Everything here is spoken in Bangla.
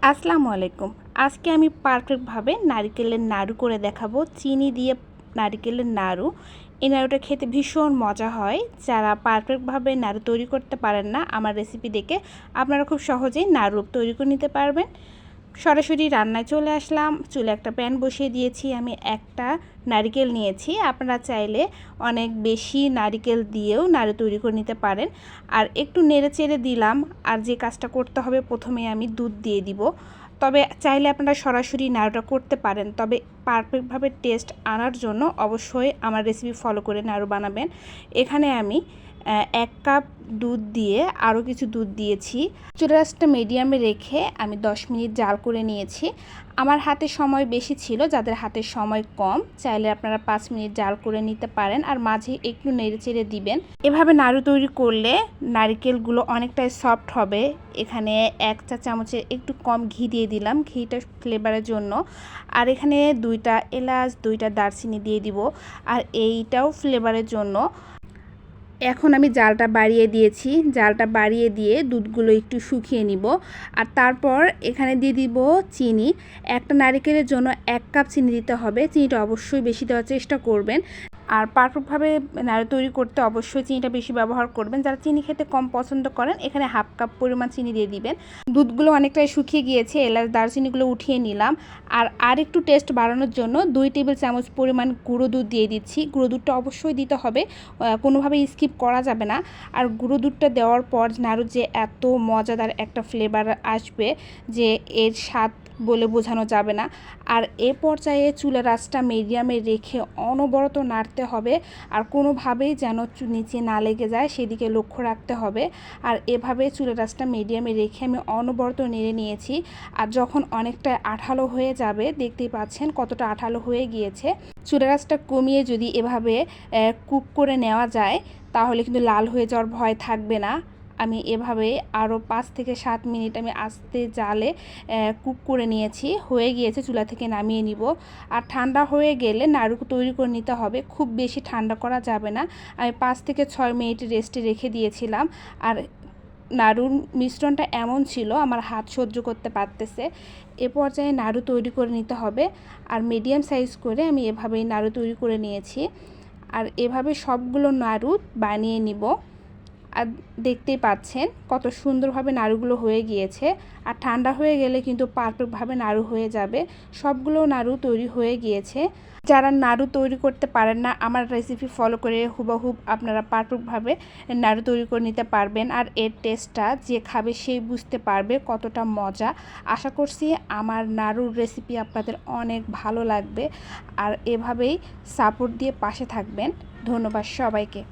আসসালামু আলাইকুম। আজকে আমি পারফেক্টভাবে নারিকেলের নাড়ু করে দেখাবো। চিনি দিয়ে নারিকেলের নাড়ু। এই নাড়ুটা খেতে ভীষণ মজা হয়। যারা পারফেক্টভাবে নাড়ু তৈরি করতে পারেন না, আমার রেসিপি দেখে আপনারা খুব সহজেই নাড়ু তৈরি করে নিতে পারবেন। সরাসরি রান্নায় চলে আসলাম। চুলে একটা প্যান বসিয়ে দিয়েছি। আমি একটা নারিকেল নিয়েছি। আপনারা চাইলে অনেক বেশি নারিকেল দিয়েও নাড়ু তৈরি করে নিতে পারেন। আর একটু নেড়ে চেড়ে দিলাম। আর যে কাজটা করতে হবে, প্রথমে আমি দুধ দিয়ে দিব। তবে চাইলে আপনারা সরাসরি নাড়ুটা করতে পারেন, তবে পারফেক্টভাবে টেস্ট আনার জন্য অবশ্যই আমার রেসিপি ফলো করে নাড়ু বানাবেন। এখানে আমি 1 কাপ দুধ দিয়ে আরও কিছু দুধ দিয়েছি। চুলার আঁচটা মিডিয়ামে রেখে আমি 10 মিনিট জাল করে নিয়েছি। আমার হাতে সময় বেশি ছিল, যাদের হাতে সময় কম চাইলে আপনারা 5 মিনিট জাল করে নিতে পারেন। আর মাঝে একটু নেড়ে চেড়ে দিবেন। এভাবে নাড়ু তৈরি করলে নারকেলগুলো অনেকটাই সফট হবে। এখানে 1 চা চামচের একটু কম ঘি দিয়ে দিলাম, ঘিটা ফ্লেভারের জন্য। আর এখানে 2টা এলাচ 2টা দারচিনি দিয়ে দিব, আর এইটাও ফ্লেভারের জন্য। এখন আমি জালটা বাড়িয়ে দিয়েছি। জালটা বাড়িয়ে দিয়ে দুধগুলো একটু শুকিয়ে নিব। আর তারপর এখানে দিয়ে দিব চিনি। একটা নারকেলের জন্য 1 কাপ চিনি দিতে হবে। চিনিটা অবশ্যই বেশি দেওয়ার চেষ্টা করবেন। আর পারফেক্টভাবে নাড়ু তৈরি করতে অবশ্যই চিনিটা বেশি ব্যবহার করবেন। যারা চিনি খেতে কম পছন্দ করেন, এখানে 1/2 কাপ পরিমাণ চিনি দিয়ে দিবেন। দুধগুলো অনেকটাই শুকিয়ে গিয়েছে, এলাচ দারচিনিগুলো উঠিয়ে নিলাম। আর একটু টেস্ট বাড়ানোর জন্য 2 টেবিল চামচ পরিমাণ গুঁড়ো দুধ দিয়ে দিচ্ছি। গুঁড়ো দুধটা অবশ্যই দিতে হবে, কোনোভাবেই স্কিপ করা যাবে না। আর গুঁড়ো দুধটা দেওয়ার পর নাড়ুর যে এত মজাদার একটা ফ্লেভার আসবে, যে এর স্বাদ বলে বোঝানো যাবে না। আর এ পর্যায়ে চুলার আঁচটা মিডিয়ামে রেখে অনবরত নাড়তে হবে। আর কোনোভাবেই যেন নিচে না লেগে যায় সেদিকে লক্ষ্য রাখতে হবে। আর এভাবে চুলার আঁচটা মিডিয়ামে রেখে আমি অনবরত নেড়ে নিয়েছি। আর যখন অনেকটা আঠালো হয়ে যাবে, দেখতেই পাচ্ছেন কতটা আঠালো হয়ে গিয়েছে। চুলার আঁচটা কমিয়ে যদি এভাবে কুক করে নেওয়া যায়, তাহলে কিন্তু লাল হয়ে যাওয়ার ভয় থাকবে না। আমি এভাবে আরও 5 থেকে 7 মিনিট আমি আস্তে জালে কুক করে নিয়েছি। হয়ে গিয়েছে, চুলা থেকে নামিয়ে নিব। আর ঠান্ডা হয়ে গেলে নাড়ু তৈরি করে নিতে হবে। খুব বেশি ঠান্ডা করা যাবে না। আমি 5 থেকে 6 মিনিট রেস্টে রেখে দিয়েছিলাম। আর নাড়ুর মিশ্রণটা এমন ছিল, আমার হাত সহ্য করতে পারতেছে। এ পর্যায়ে নাড়ু তৈরি করে নিতে হবে। আর মিডিয়াম সাইজ করে আমি এভাবেই নাড়ু তৈরি করে নিয়েছি। আর এভাবে সবগুলো নাড়ু বানিয়ে নিব। আর দেখতেই পাচ্ছেন কত সুন্দরভাবে নাড়ুগুলো হয়ে গিয়েছে। আর ঠান্ডা হয়ে গেলে কিন্তু পারফেক্টভাবে নাড়ু হয়ে যাবে। সবগুলো নাড়ু তৈরি হয়ে গিয়েছে। যারা নাড়ু তৈরি করতে পারেন না, আমার রেসিপি ফলো করে হুবহুব আপনারা পারফেক্টভাবে নাড়ু তৈরি করে নিতে পারবেন। আর এর টেস্টটা যে খাবে সেই বুঝতে পারবে কতটা মজা। আশা করছি আমার নাড়ুর রেসিপি আপনাদের অনেক ভালো লাগবে। আর এভাবেই সাপোর্ট দিয়ে পাশে থাকবেন। ধন্যবাদ সবাইকে।